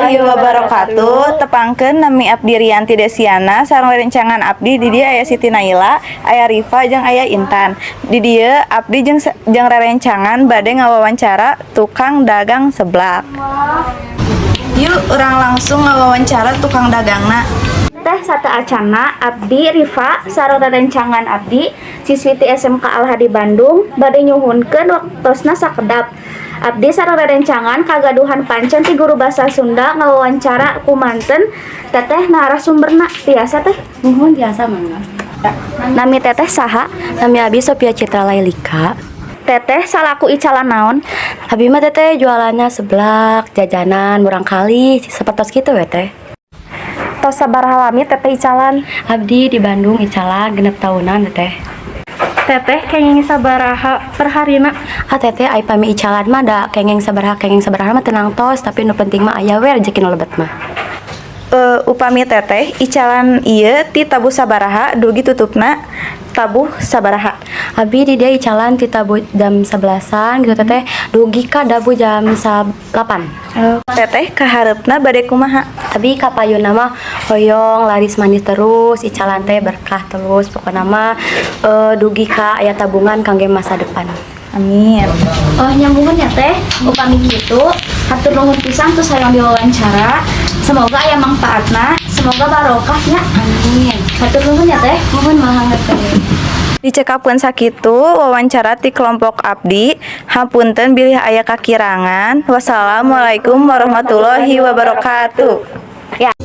warahmatullahi wabarakatuh. Tepangkeun nami Abdi Rianti Desiana sareng rerencangan abdi di dieu aya Siti Naila, aya Rifa jeung aya Intan. Di dieu abdi jeung rerencangan bade ngawawancara tukang dagang seblak. Yuk urang langsung ngawawancara tukang dagangna. Teh sata acana abdi Rifa sareng rerencangan abdi siswi ti SMK Al-Hadi Bandung bade nyuhunkeun waktosna sakedap. Abdi sareng rerencangan kagaduhan pancen ti guru basa Sunda ngawawancara ku manten teteh narasumberna tiasa teh. Nuhun biasa mangga. Nami teteh saha? Nami abi Sophia Citra Lailika. Teteh salaku icalan naon? Abi mah teteh jualannya seblak, jajanan, murang kali, sepertos gitu we teh. Tos sabaraha lami teteh icalan? Abdi di Bandung icalan genep tahunan teteh. Teteh kenging sabaraha per harina? Teteh ai pami icalan mah da kengeng sabaraha mah tenang tos, tapi nu penting mah aya we rezeki nu lebet mah. Upami teteh icalan ieu ti tabuh sabaraha dugi tutupna tabuh sabaraha. Abi di dia icalan ti tabuh jam 11-an gitu teteh, dugi ka dabu jam 8. Teteh kaharepna bade kumaha? Abi kapayuna mah hoyong laris manis terus, icalan teh berkah terus, pokokna mah dugi ka aya tabungan kangge masa depan. Amin. Nyambungan ya teh, upami kitu hatur nuhun pisan tos hayang diwawancara. Semoga aya manfaatna, semoga barokahnya. Amin. Hatur nuhun ya teh. Mohon maaf teh. Dicekapeun sakitu wawancara ti kelompok abdi. Hapunten bilih aya kakirangan. Wassalamualaikum warahmatullahi wabarakatuh. Ya.